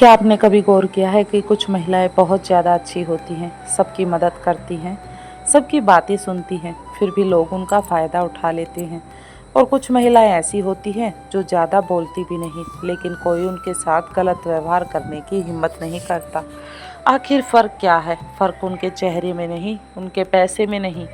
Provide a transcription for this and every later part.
क्या आपने कभी गौर किया है कि कुछ महिलाएं बहुत ज़्यादा अच्छी होती हैं, सबकी मदद करती हैं, सबकी बातें सुनती हैं, फिर भी लोग उनका फ़ायदा उठा लेते हैं। और कुछ महिलाएं ऐसी होती हैं जो ज़्यादा बोलती भी नहीं, लेकिन कोई उनके साथ गलत व्यवहार करने की हिम्मत नहीं करता। आखिर फ़र्क क्या है? फ़र्क उनके चेहरे में नहीं, उनके पैसे में नहीं,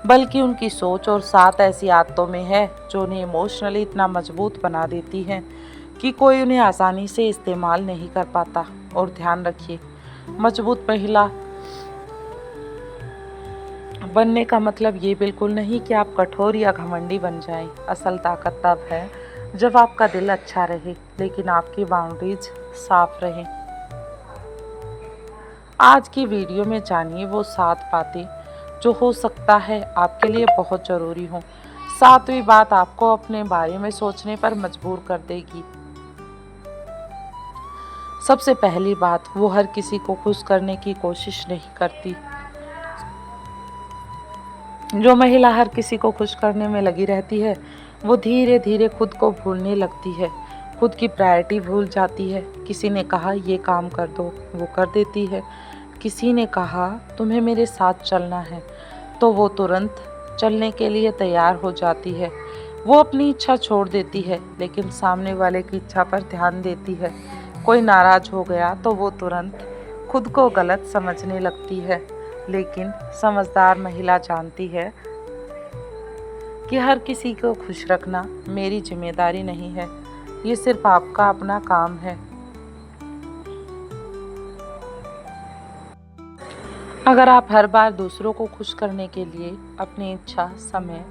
बल्कि उनकी सोच और साथ ऐसी आदतों में है जो उन्हें इमोशनली इतना मजबूत बना देती हैं कि कोई उन्हें आसानी से इस्तेमाल नहीं कर पाता। और ध्यान रखिए, मजबूत महिला बनने का मतलब ये बिल्कुल नहीं कि आप कठोर या घमंडी बन जाएं। असल ताकत तब है जब आपका दिल अच्छा रहे, लेकिन आपकी बाउंड्रीज साफ रहें। आज की वीडियो में जानिए वो 7 बातें जो हो सकता है आपके लिए बहुत ज़रूरी हों। 7वीं बात आपको अपने बारे में सोचने पर मजबूर कर देगी। सबसे पहली बात, वो हर किसी को खुश करने की कोशिश नहीं करती। जो महिला हर किसी को खुश करने में लगी रहती है, वो धीरे धीरे खुद को भूलने लगती है, खुद की प्रायोरिटी भूल जाती है। किसी ने कहा ये काम कर दो, वो कर देती है। किसी ने कहा तुम्हें मेरे साथ चलना है, तो वो तुरंत चलने के लिए तैयार हो जाती है। वो अपनी इच्छा छोड़ देती है, लेकिन सामने वाले की इच्छा पर ध्यान देती है। कोई नाराज हो गया तो वो तुरंत खुद को गलत समझने लगती है। लेकिन समझदार महिला जानती है कि हर किसी को खुश रखना मेरी जिम्मेदारी नहीं है, ये सिर्फ आपका अपना काम है। अगर आप हर बार दूसरों को खुश करने के लिए अपनी इच्छा, समय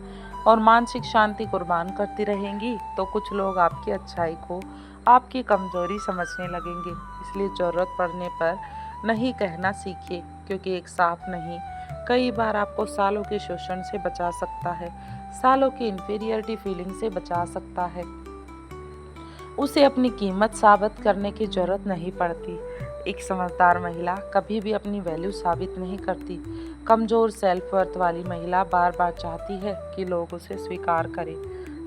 और मानसिक शांति कुर्बान करती रहेंगी, तो कुछ लोग आपकी अच्छाई को आपकी कमजोरी समझने लगेंगे। इसलिए ज़रूरत पड़ने पर नहीं कहना सीखिए, क्योंकि एक साफ नहीं कई बार आपको सालों के शोषण से बचा सकता है, सालों की इन्फीरियरिटी फीलिंग से बचा सकता है। उसे अपनी कीमत साबित करने की जरूरत नहीं पड़ती। एक समझदार महिला कभी भी अपनी वैल्यू साबित नहीं करती। कमज़ोर सेल्फ वर्थ वाली महिला बार बार चाहती है कि लोग उसे स्वीकार करें,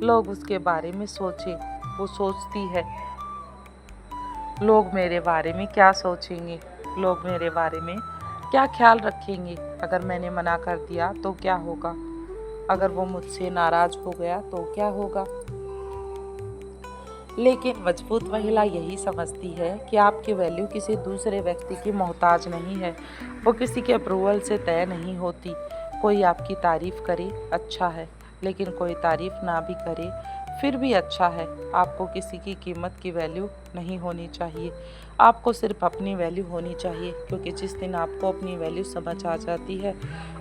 लोग उसके बारे में सोचें। वो सोचती है लोग मेरे बारे में क्या सोचेंगे, लोग मेरे बारे में क्या ख्याल रखेंगे। अगर मैंने मना कर दिया तो क्या होगा, अगर वो मुझसे नाराज़ हो गया तो क्या होगा। लेकिन मजबूत महिला यही समझती है कि आपकी वैल्यू किसी दूसरे व्यक्ति की मोहताज नहीं है, वो किसी के अप्रूवल से तय नहीं होती। कोई आपकी तारीफ़ करे अच्छा है, लेकिन कोई तारीफ़ ना भी करे फिर भी अच्छा है। आपको किसी की कीमत की वैल्यू नहीं होनी चाहिए, आपको सिर्फ अपनी वैल्यू होनी चाहिए, क्योंकि जिस दिन आपको अपनी वैल्यू समझ आ जाती है,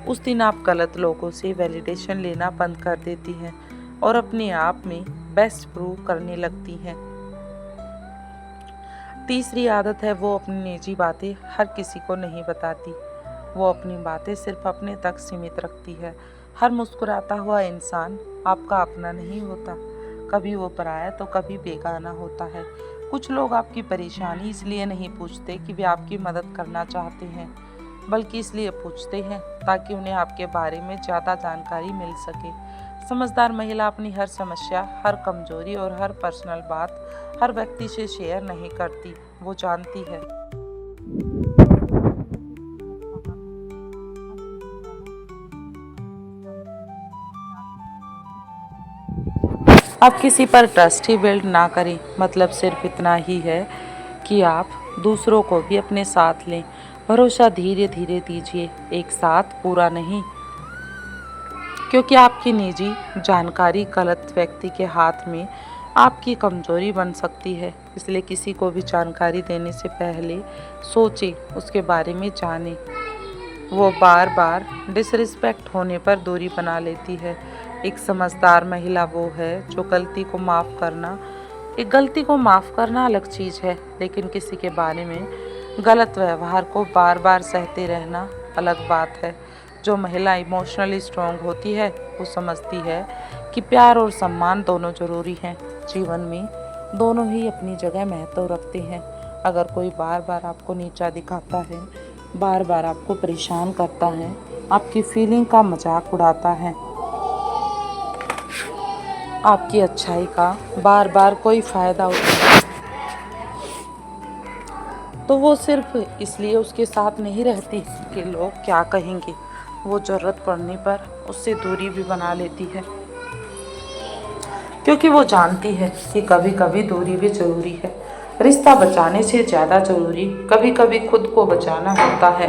उस दिन आप गलत लोगों से वैलिडेशन लेना बंद कर देती हैं और अपने आप में बेस्ट प्रूव करने लगती हैं। तीसरी आदत है वो अपनी निजी बातें हर किसी को नहीं बताती। वो अपनी बातें सिर्फ अपने तक सीमित रखती है। हर मुस्कुराता हुआ इंसान आपका अपना नहीं होता, कभी वो पराया तो कभी बेगाना होता है। कुछ लोग आपकी परेशानी इसलिए नहीं पूछते कि वे आपकी मदद करना चाहते हैं, बल्कि इसलिए पूछते हैं ताकि उन्हें आपके बारे में ज़्यादा जानकारी मिल सके। समझदार महिला अपनी हर समस्या, हर कमजोरी और हर पर्सनल बात हर व्यक्ति से शेयर नहीं करती। वो जानती है आप किसी पर ट्रस्ट ही बिल्ड ना करें, मतलब सिर्फ इतना ही है कि आप दूसरों को भी अपने साथ लें। भरोसा धीरे धीरे दीजिए, एक साथ पूरा नहीं, क्योंकि आपकी निजी जानकारी गलत व्यक्ति के हाथ में आपकी कमजोरी बन सकती है। इसलिए किसी को भी जानकारी देने से पहले सोचें, उसके बारे में जानें। वो बार बार डिसरिस्पेक्ट होने पर दूरी बना लेती है। एक समझदार महिला वो है जो गलती को माफ़ करना अलग चीज़ है, लेकिन किसी के बारे में गलत व्यवहार को बार बार सहते रहना अलग बात है। जो महिला इमोशनली स्ट्रांग होती है वो समझती है कि प्यार और सम्मान दोनों ज़रूरी हैं। जीवन में दोनों ही अपनी जगह महत्व रखते हैं। अगर कोई बार बार आपको नीचा दिखाता है, बार बार आपको परेशान करता है, आपकी फीलिंग का मजाक उड़ाता है, आपकी अच्छाई का बार बार कोई फ़ायदा उठाता है, तो वो सिर्फ इसलिए उसके साथ नहीं रहती कि लोग क्या कहेंगे। वो ज़रूरत पड़ने पर उससे दूरी भी बना लेती है, क्योंकि वो जानती है कि कभी कभी दूरी भी ज़रूरी है। रिश्ता बचाने से ज़्यादा ज़रूरी कभी कभी खुद को बचाना होता है।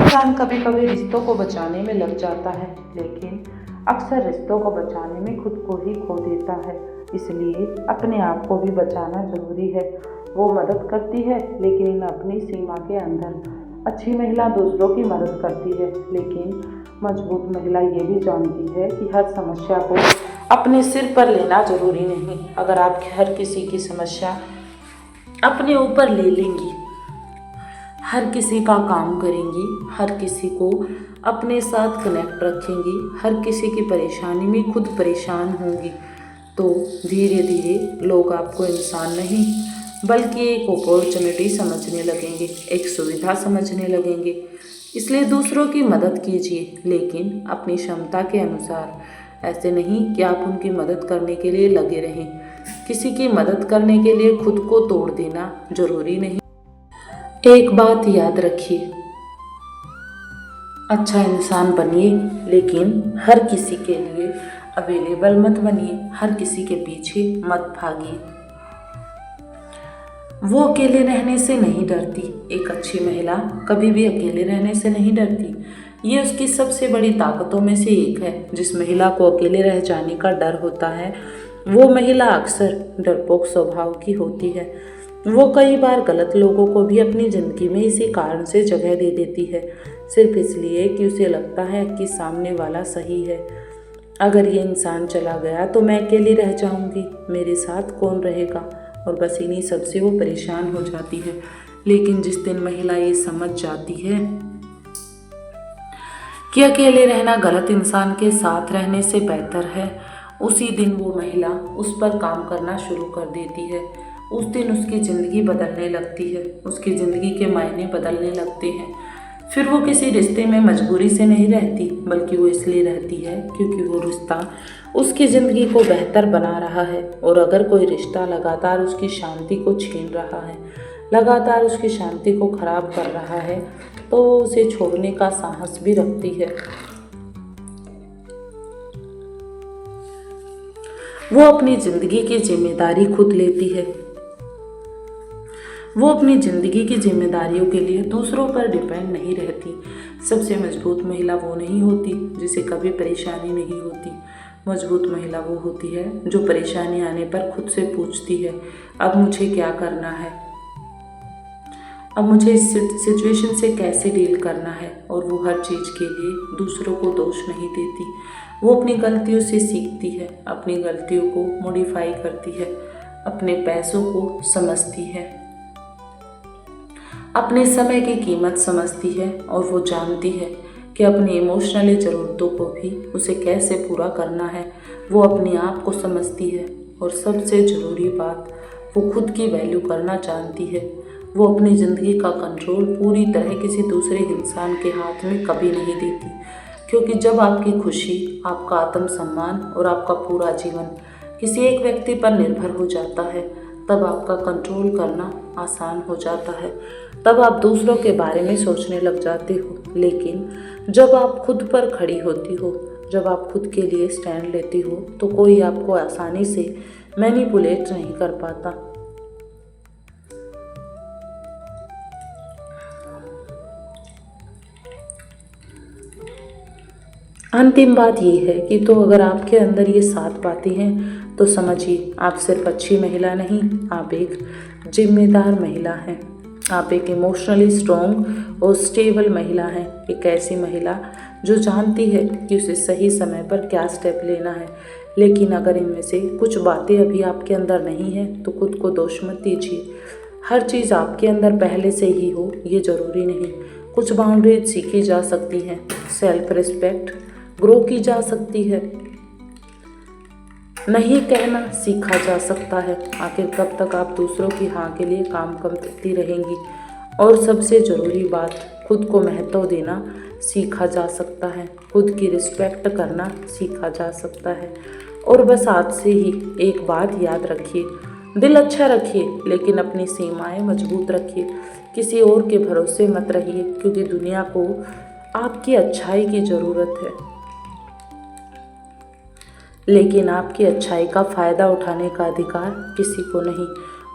इंसान कभी कभी रिश्तों को बचाने में लग जाता है, लेकिन अक्सर रिश्तों को बचाने में खुद को ही खो देता है। इसलिए अपने आप को भी बचाना जरूरी है। वो मदद करती है, लेकिन अपनी सीमा के अंदर। अच्छी महिला दूसरों की मदद करती है, लेकिन मजबूत महिला ये भी जानती है कि हर समस्या को अपने सिर पर लेना जरूरी नहीं। अगर आप हर किसी की समस्या अपने ऊपर ले लेंगी, हर किसी का काम करेंगी, हर किसी को अपने साथ कनेक्ट रखेंगी, हर किसी की परेशानी में खुद परेशान होंगी, तो धीरे धीरे लोग आपको इंसान नहीं बल्कि एक अपॉर्चुनिटी समझने लगेंगे, एक सुविधा समझने लगेंगे। इसलिए दूसरों की मदद कीजिए, लेकिन अपनी क्षमता के अनुसार। ऐसे नहीं कि आप उनकी मदद करने के लिए लगे रहें। किसी की मदद करने के लिए खुद को तोड़ देना जरूरी नहीं। एक बात याद रखिए, अच्छा इंसान बनिए, लेकिन हर किसी के लिए अवेलेबल मत बनिए, हर किसी के पीछे मत भागिए। वो अकेले रहने से नहीं डरती। एक अच्छी महिला कभी भी अकेले रहने से नहीं डरती। ये उसकी सबसे बड़ी ताकतों में से एक है। जिस महिला को अकेले रह जाने का डर होता है, वो महिला अक्सर डरपोक स्वभाव की होती है। वो कई बार गलत लोगों को भी अपनी ज़िंदगी में इसी कारण से जगह दे देती है, सिर्फ इसलिए कि उसे लगता है कि सामने वाला सही है। अगर ये इंसान चला गया तो मैं अकेली रह जाऊंगी, मेरे साथ कौन रहेगा, और बस इन्हीं सबसे वो परेशान हो जाती है। लेकिन जिस दिन महिला ये समझ जाती है कि अकेले रहना गलत इंसान के साथ रहने से बेहतर है, उसी दिन वो महिला उस पर काम करना शुरू कर देती है। उस दिन उसकी ज़िंदगी बदलने लगती है, उसकी ज़िंदगी के मायने बदलने लगते हैं। फिर वो किसी रिश्ते में मजबूरी से नहीं रहती, बल्कि वो इसलिए रहती है क्योंकि वो रिश्ता उसकी ज़िंदगी को बेहतर बना रहा है। और अगर कोई रिश्ता लगातार उसकी शांति को छीन रहा है, लगातार उसकी शांति को खराब कर रहा है, तो वो उसे छोड़ने का साहस भी रखती है। वो अपनी ज़िंदगी की जिम्मेदारी खुद लेती है। वो अपनी ज़िंदगी की जिम्मेदारियों के लिए दूसरों पर डिपेंड नहीं रहती। सबसे मजबूत महिला वो नहीं होती जिसे कभी परेशानी नहीं होती। मजबूत महिला वो होती है जो परेशानी आने पर खुद से पूछती है, अब मुझे क्या करना है, अब मुझे इस सिचुएशन से कैसे डील करना है। और वो हर चीज़ के लिए दूसरों को दोष नहीं देती। वो अपनी गलतियों से सीखती है, अपनी गलतियों को मॉडिफाई करती है, अपने पैसों को समझती है, अपने समय की कीमत समझती है, और वो जानती है कि अपनी इमोशनली ज़रूरतों को भी उसे कैसे पूरा करना है। वो अपने आप को समझती है, और सबसे ज़रूरी बात, वो खुद की वैल्यू करना जानती है। वो अपनी ज़िंदगी का कंट्रोल पूरी तरह किसी दूसरे इंसान के हाथ में कभी नहीं देती, क्योंकि जब आपकी खुशी, आपका आत्मसम्मान और आपका पूरा जीवन किसी एक व्यक्ति पर निर्भर हो जाता है, तब आपका कंट्रोल करना आसान हो जाता है। तब आप दूसरों के बारे में सोचने लग जाते हो। लेकिन जब आप खुद पर खड़ी होती हो, जब आप खुद के लिए स्टैंड लेती हो, तो कोई आपको आसानी से मैनिपुलेट नहीं कर पाता। अंतिम बात ये है कि तो अगर आपके अंदर ये 7 बातें हैं, तो समझिए आप सिर्फ अच्छी महिला नहीं, आप एक जिम्मेदार महिला हैं। आप एक इमोशनली स्ट्रॉन्ग और स्टेबल महिला हैं। एक ऐसी महिला जो जानती है कि उसे सही समय पर क्या स्टेप लेना है। लेकिन अगर इनमें से कुछ बातें अभी आपके अंदर नहीं हैं, तो खुद को दोष मत दीजिए। हर चीज़ आपके अंदर पहले से ही हो ये ज़रूरी नहीं। कुछ बाउंड्रीज सीखी जा सकती हैं, सेल्फ रिस्पेक्ट ग्रो की जा सकती है, नहीं कहना सीखा जा सकता है। आखिर कब तक आप दूसरों की हाँ के लिए काम करती रहेंगी। और सबसे ज़रूरी बात, खुद को महत्व देना सीखा जा सकता है, खुद की रिस्पेक्ट करना सीखा जा सकता है। और बस आज से ही एक बात याद रखिए, दिल अच्छा रखिए, लेकिन अपनी सीमाएं मजबूत रखिए। किसी और के भरोसे मत रहिए, क्योंकि दुनिया को आपकी अच्छाई की ज़रूरत है, लेकिन आपकी अच्छाई का फ़ायदा उठाने का अधिकार किसी को नहीं,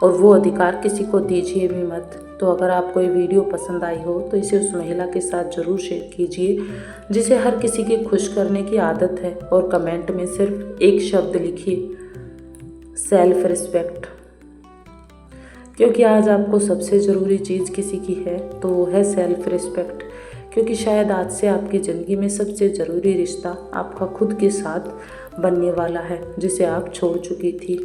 और वो अधिकार किसी को दीजिए भी मत। तो अगर आपको ये वीडियो पसंद आई हो तो इसे उस महिला के साथ ज़रूर शेयर कीजिए जिसे हर किसी की खुश करने की आदत है, और कमेंट में सिर्फ एक शब्द लिखिए, सेल्फ रिस्पेक्ट। क्योंकि आज आपको सबसे ज़रूरी चीज़ किसी की है तो वो है सेल्फ रिस्पेक्ट। क्योंकि शायद आज से आपकी ज़िंदगी में सबसे ज़रूरी रिश्ता आपका खुद के साथ बनने वाला है, जिसे आप छोड़ चुकी थी।